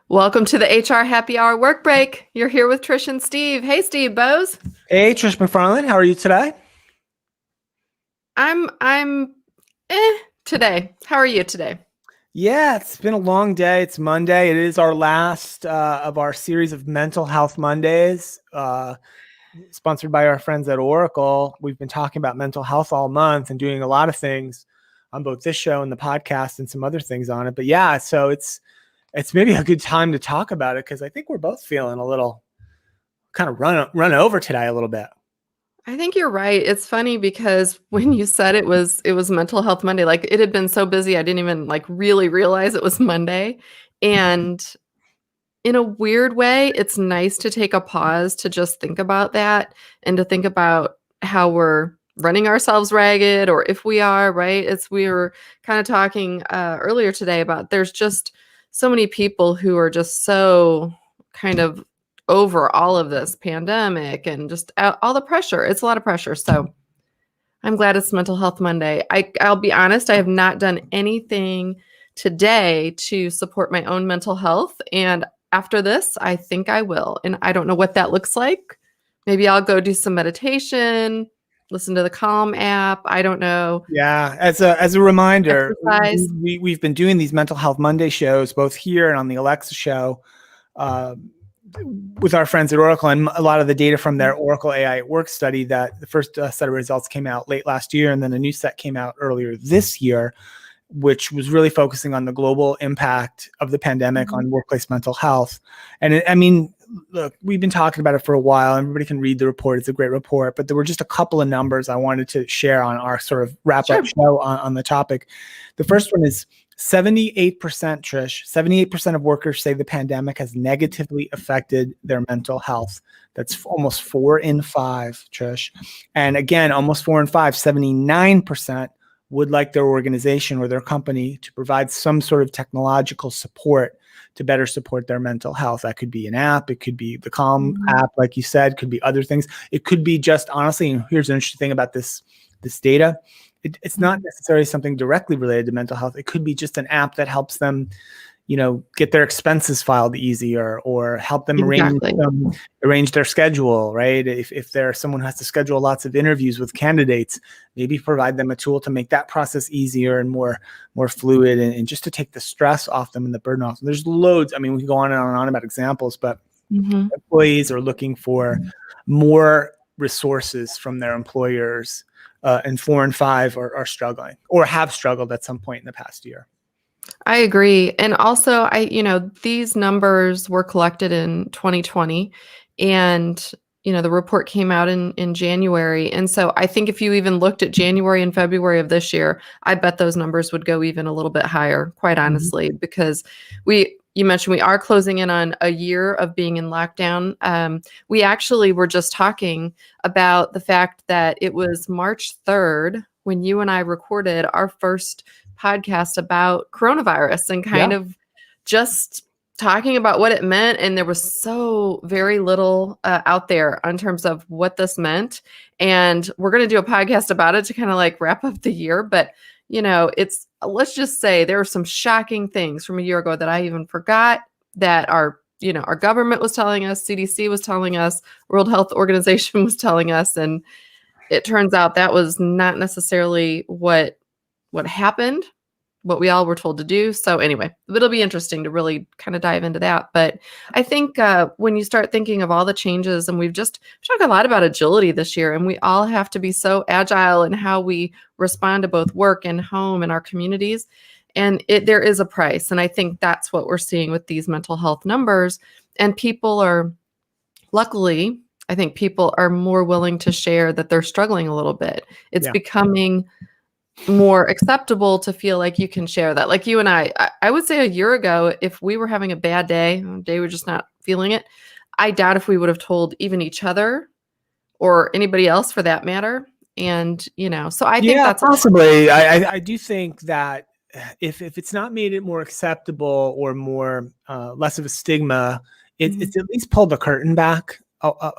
Welcome to the HR Happy Hour Work Break. You're here with Trish and Steve. Hey, Steve Bose. Hey, Trish McFarland, how are you today? I'm today. How are you today? Yeah, it's been a long day. It's Monday. It is our last of our series of Mental Health Mondays, sponsored by our friends at Oracle. We've been talking about mental health all month and doing a lot of things on both this show and the podcast and some other things on it. But yeah, so it's maybe a good time to talk about it because I think we're both feeling a little kind of run over today a little bit. I think you're right. It's funny because when you said it was Mental Health Monday, like it had been so busy I didn't even like really realize it was Monday. And in a weird way, it's nice to take a pause to just think about that and to think about how we're running ourselves ragged or if we are, right? We were kind of talking earlier today about there's just so many people who are just so kind of over all of this pandemic and just all the pressure. It's a lot of pressure. So I'm glad it's Mental Health Monday. I'll be honest, I have not done anything today to support my own mental health. And after this, I think I will. And I don't know what that looks like. Maybe I'll go do some meditation, listen to the Calm app. I don't know. Yeah, as a reminder, Exercise. we've been doing these Mental Health Monday shows both here and on the Alexa show uh, with our friends at Oracle, and a lot of the data from their Oracle AI at Work study. That the first set of results came out late last year, and then a new set came out earlier this year, which was really focusing on the global impact of the pandemic on workplace mental health. And I mean, look, we've been talking about it for a while. Everybody can read the report. It's a great report, but there were just a couple of numbers I wanted to share on our sort of wrap up show on the topic. The first one is 78%, Trish, 78% of workers say the pandemic has negatively affected their mental health. That's almost 4 in 5, Trish. And again, almost 4 in 5, 79% would like their organization or their company to provide some sort of technological support to better support their mental health. That could be an app. It could be the Calm app, like you said, could be other things. It could be just, honestly, and here's an interesting thing about this data. It's not necessarily something directly related to mental health. It could be just an app that helps them, get their expenses filed easier or help them arrange their schedule, right? If there's someone who has to schedule lots of interviews with candidates, maybe provide them a tool to make that process easier and more fluid and just to take the stress off them and the burden off them. There's loads. I mean, we can go on and on about examples, but employees are looking for more resources from their employers, and 4 in 5 are struggling or have struggled at some point in the past year. I agree. And also, these numbers were collected in 2020 and, the report came out in January. And so I think if you even looked at January and February of this year, I bet those numbers would go even a little bit higher, quite honestly, because you mentioned we are closing in on a year of being in lockdown. We actually were just talking about the fact that it was March 3rd when you and I recorded our first podcast about coronavirus and kind of just talking about what it meant. And there was so very little out there in terms of what this meant. And we're going to do a podcast about it to kind of like wrap up the year. But, let's just say there were some shocking things from a year ago that I even forgot that our government was telling us, CDC was telling us, World Health Organization was telling us. And it turns out that was not necessarily what happened, what we all were told to do. So anyway, it'll be interesting to really kind of dive into that. But I think when you start thinking of all the changes, and we've talked a lot about agility this year, and we all have to be so agile in how we respond to both work and home and our communities. And there is a price. And I think that's what we're seeing with these mental health numbers. And luckily, I think people are more willing to share that they're struggling a little bit. It's becoming more acceptable to feel like you can share that. Like you and I would say a year ago, if we were having a bad day, we're just not feeling it, I doubt if we would have told even each other or anybody else for that matter. And, so I think that's possibly. I do think that if it's not made it more acceptable or more less of a stigma, it's at least pulled the curtain back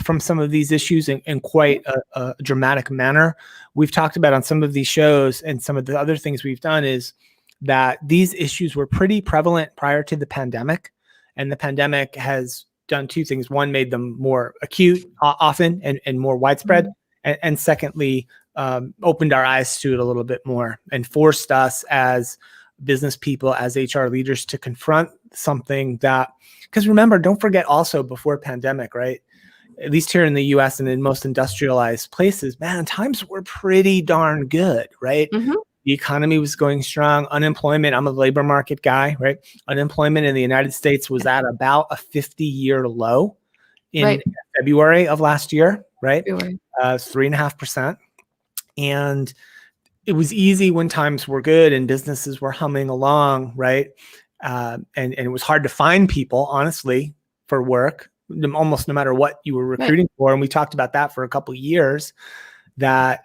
from some of these issues in quite a dramatic manner. We've talked about on some of these shows, and some of the other things we've done is that these issues were pretty prevalent prior to the pandemic. And the pandemic has done two things. One, made them more acute often and more widespread. And secondly, opened our eyes to it a little bit more and forced us as business people, as HR leaders, to confront something that, because remember, don't forget also before pandemic, right? At least here in the US and in most industrialized places, man, times were pretty darn good, right? Mm-hmm. The economy was going strong. Unemployment, I'm a labor market guy, right? Unemployment in the United States was at about a 50-year low in February of last year, right? 3.5%. And it was easy when times were good and businesses were humming along, right? And it was hard to find people, honestly, for work, almost no matter what you were recruiting for. And we talked about that for a couple of years. That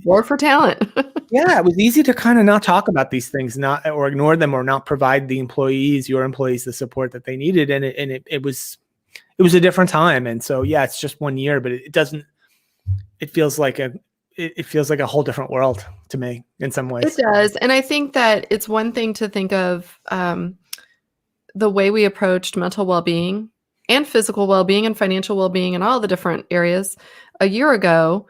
war for talent. Yeah, it was easy to kind of not talk about these things, not or ignore them, or not provide your employees, the support that they needed. And it was a different time. And so, yeah, it's just 1 year, but it feels like a whole different world to me in some ways. It does. And I think that it's one thing to think of the way we approached mental well-being and physical well-being and financial well-being and all the different areas a year ago.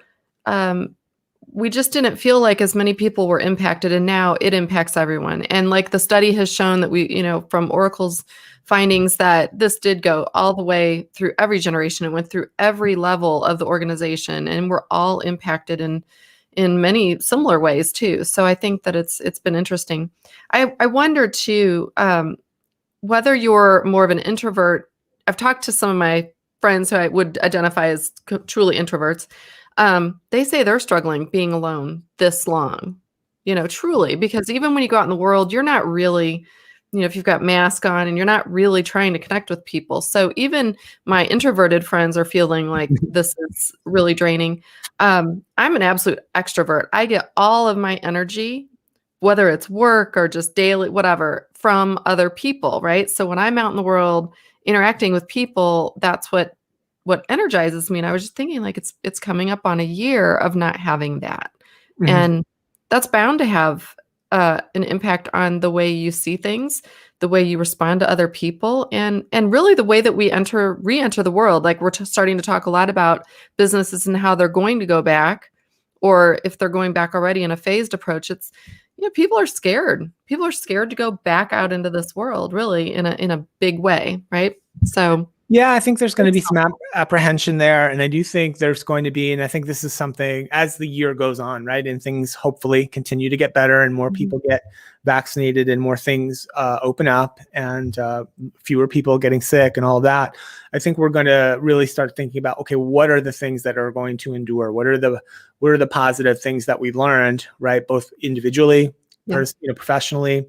We just didn't feel like as many people were impacted, and now it impacts everyone. And like the study has shown that from Oracle's findings, that this did go all the way through every generation. It went through every level of the organization, and we're all impacted in many similar ways too. So I think that it's been interesting. I wonder too, whether you're more of an introvert. I've talked to some of my friends who I would identify as truly introverts. They say they're struggling being alone this long, truly, because even when you go out in the world, you're not really, if you've got mask on and you're not really trying to connect with people. So even my introverted friends are feeling like this is really draining. I'm an absolute extrovert. I get all of my energy, whether it's work or just daily, whatever, from other people, right? So when I'm out in the world interacting with people, that's what energizes me. And I was just thinking, like, it's coming up on a year of not having that. Mm-hmm. And that's bound to have an impact on the way you see things, the way you respond to other people, and really the way that we re-enter the world. Like, we're starting to talk a lot about businesses and how they're going to go back, or if they're going back already in a phased approach. It's, people are scared. People are scared to go back out into this world, really, in a big way, right? So yeah, I think there's going to be some apprehension there. And I do think there's going to be, and I think this is something as the year goes on, right? And things hopefully continue to get better and more people get vaccinated and more things open up and fewer people getting sick and all of that. I think we're going to really start thinking about, okay, what are the things that are going to endure? What are the positive things that we learned, right? Both individually, professionally.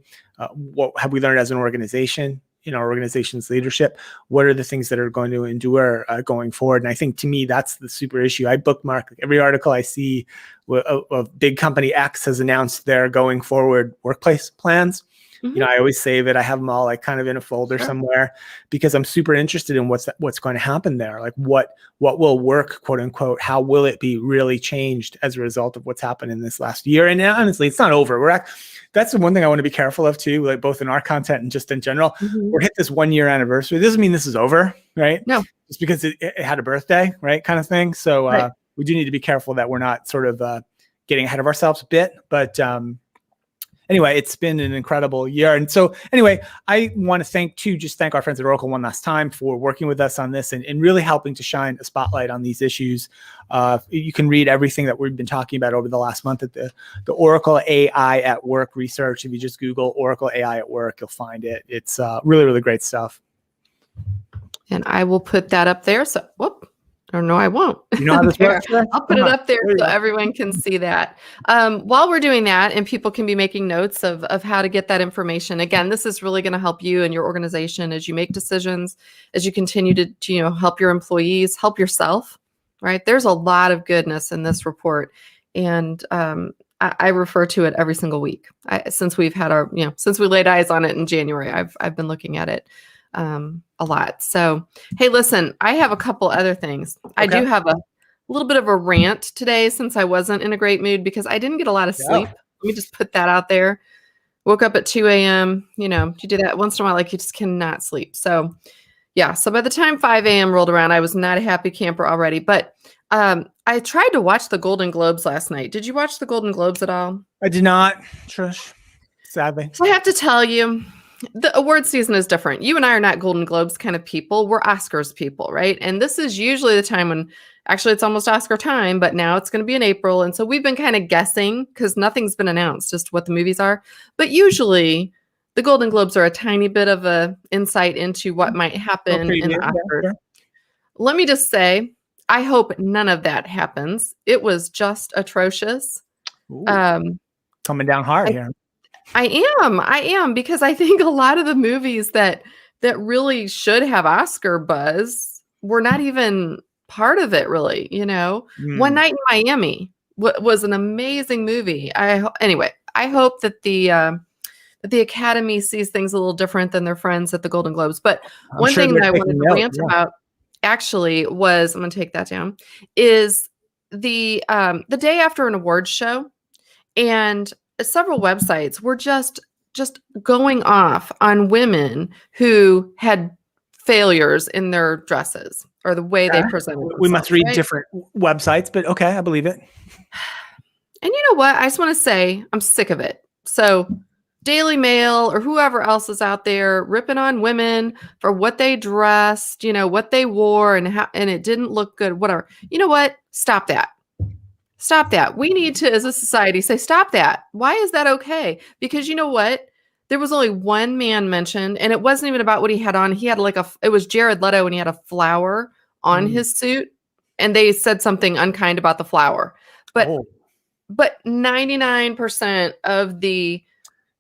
What have we learned as an organization? In our organization's leadership, what are the things that are going to endure going forward? And I think, to me, that's the super issue. I bookmark every article I see of big company X has announced their going forward workplace plans. Mm-hmm. I always save it. I have them all like kind of in a folder somewhere, because I'm super interested in what's going to happen there. Like what will work, quote unquote. How will it be really changed as a result of what's happened in this last year? And honestly, it's not over. That's the one thing I want to be careful of too, like both in our content and just in general. Mm-hmm. We're hit this 1 year anniversary. It doesn't mean this is over, right? No, just because it had a birthday, right? Kind of thing. So we do need to be careful that we're not sort of getting ahead of ourselves a bit. But anyway, it's been an incredible year. And so anyway, I want to thank our friends at Oracle one last time for working with us on this and really helping to shine a spotlight on these issues. You can read everything that we've been talking about over the last month at the Oracle AI at Work research. If you just Google Oracle AI at Work, you'll find it. It's really, really great stuff. And I will put that up there. So, or no, I won't. You know how this works? I'll put it up there so everyone can see that. While we're doing that, and people can be making notes of how to get that information. Again, this is really going to help you and your organization as you make decisions, as you continue to help your employees, help yourself. Right? There's a lot of goodness in this report, and I refer to it every single week since we've had since we laid eyes on it in January. I've been looking at it a lot. So, hey, listen, I have a couple other things. Okay. I do have a little bit of a rant today since I wasn't in a great mood because I didn't get a lot of sleep. Let me just put that out there. woke up at 2 a.m. You do that once in a while, like you just cannot sleep. So yeah, so by the time 5 a.m. rolled around, I was not a happy camper already. But I tried to watch the Golden Globes last night. Did you watch the Golden Globes at all? I did not, Trish, sadly. So I have to tell you, the award season is different. You and I are not Golden Globes kind of people. We're Oscars people, right? And this is usually the time when actually it's almost Oscar time, but now it's going to be in April. And so we've been kind of guessing because nothing's been announced, just what the movies are. But usually the Golden Globes are a tiny bit of a insight into what might happen Okay, in the yeah, Oscars. sure. Let me just say, I hope none of that happens. It was just atrocious. Ooh, Um, coming down hard I here. I am because I think a lot of the movies that really should have Oscar buzz were not even part of it really, One Mm. Night in Miami was an amazing movie. Anyway, I hope that the Academy sees things a little different than their friends at the Golden Globes. But I'm one sure thing they're that I wanted taking to note. rant Yeah. about actually was, I'm going to take that down, is the day after an awards show, and several websites were just going off on women who had failures in their dresses or the way they Okay. presented We must themselves, read right? different websites, but okay, I believe it. And you know what? I just want to say I'm sick of it. So Daily Mail or whoever else is out there ripping on women for what they dressed, what they wore and it didn't look good, whatever. You know what? Stop that. Stop that. We need to, as a society, say, stop that. Why is that okay? Because you know what? There was only one man mentioned, and it wasn't even about what he had on. He had it was Jared Leto, and he had a flower on Mm. his suit, and they said something unkind about the flower. But Oh, but 99% of the,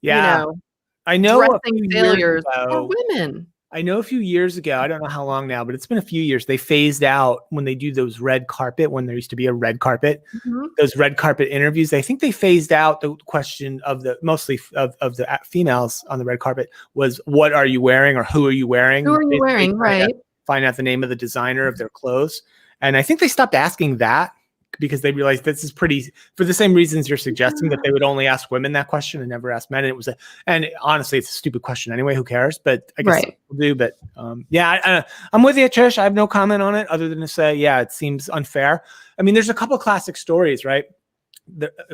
you yeah. know, I know a dressing few years failures are ago. women. I know a few years ago, I don't know how long now, but it's been a few years. They phased out when they do those red carpet, when there used to be a red carpet, Mhm. those red carpet interviews. I think they phased out the question of the mostly of the females on the red carpet was what are you wearing or who are you wearing? Who are you Basically wearing? Right. find out the name of the designer of their clothes. And I think they stopped asking that because they realized this is pretty for the same reasons you're suggesting that they would only ask women that question and never ask men. And it was and honestly, it's a stupid question anyway. Who cares? But I guess Right. people do. But yeah, I'm with you, Trish. I have no comment on it other than to say, yeah, it seems unfair. I mean, there's a couple of classic stories, right?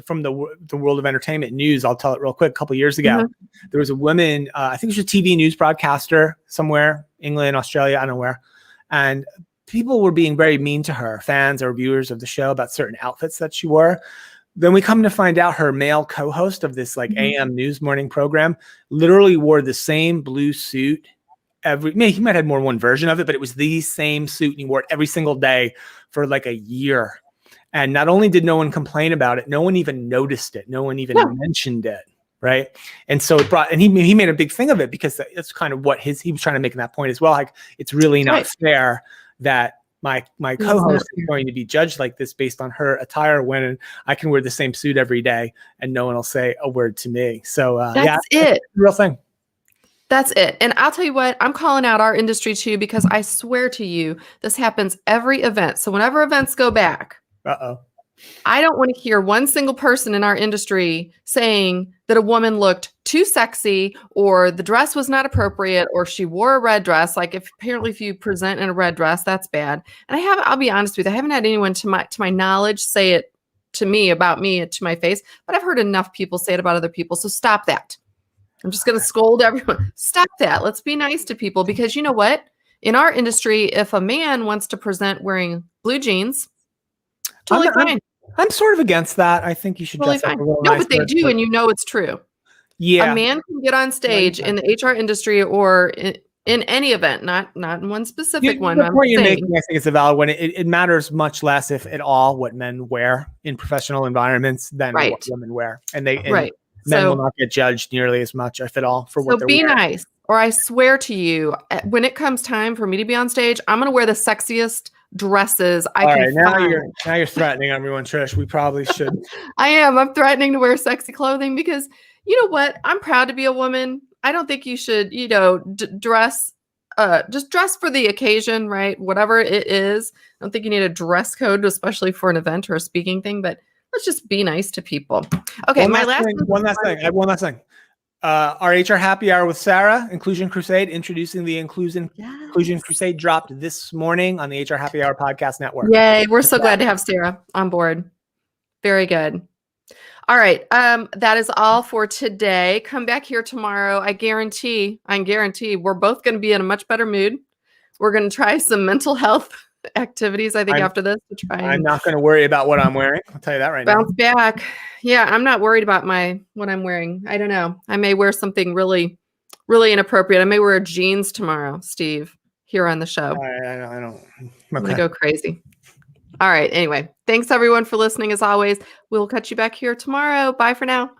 From the world of entertainment news. I'll tell it real quick. A couple of years ago, there was a woman, I think she was a TV news broadcaster somewhere, England, Australia, I don't know where. And people were being very mean to her, fans or viewers of the show, about certain outfits that she wore. Then we come to find out her male co-host of this AM news morning program literally wore the same blue suit he might have more one version of it, but it was the same suit and he wore it every single day for like a year. And not only did no one complain about it, no one even noticed it. No one even mentioned it. Right. And so it brought, and he made a big thing of it because that's kind of what he was trying to make that point as well. Like, it's really not fair that my co-host is going to be judged like this based on her attire when I can wear the same suit every day and no one will say a word to me. So that's it. Real thing. That's it. And I'll tell you what, I'm calling out our industry too, because I swear to you, this happens every event. So whenever events go back, I don't want to hear one single person in our industry saying that a woman looked too sexy or the dress was not appropriate or she wore a red dress. Like if you present in a red dress, that's bad. And I'll be honest with you, I haven't had anyone to my knowledge say it to me about me to my face, but I've heard enough people say it about other people. So stop that. I'm just going to scold everyone. Stop that. Let's be nice to people because you know what? In our industry, if a man wants to present wearing blue jeans, totally fine. I'm sort of against that. I think you should Totally dress up fine. a little No, nicer, but they do, and you know it's true. Yeah. A man can get on stage in the HR industry or in any event, not in one specific one. The point you're making, I think, is a valid one. It matters much less, if at all, what men wear in professional environments than what women wear. And men will not get judged nearly as much, if at all, for what they're wearing. So be nice. Or I swear to you, when it comes time for me to be on stage, I'm going to wear the sexiest dresses I can find. Now you're threatening everyone, Trish. We probably should. I am. I'm threatening to wear sexy clothing because you know what? I'm proud to be a woman. I don't think you should, dress, just dress for the occasion, right? Whatever it is. I don't think you need a dress code, especially for an event or a speaking thing, but let's just be nice to people. Okay. One last thing. I have one last thing. Our HR Happy Hour with Sarah, Inclusion Crusade, introducing the Inclusion Yes. Crusade, dropped this morning on the HR Happy Hour podcast network. Yay. We're so glad to have Sarah on board. Very good. All right. That is all for today. Come back here tomorrow. I guarantee we're both going to be in a much better mood. We're going to try some mental health activities, I think, after this to try and I'm not going to worry about what I'm wearing. I'll tell you that right now. bounce back. Yeah, I'm not worried about what I'm wearing. I don't know. I may wear something really, really inappropriate. I may wear jeans tomorrow, Steve, here on the show. I don't. Okay. I'm going to go crazy. All right. Anyway, thanks everyone for listening. As always, we'll catch you back here tomorrow. Bye for now.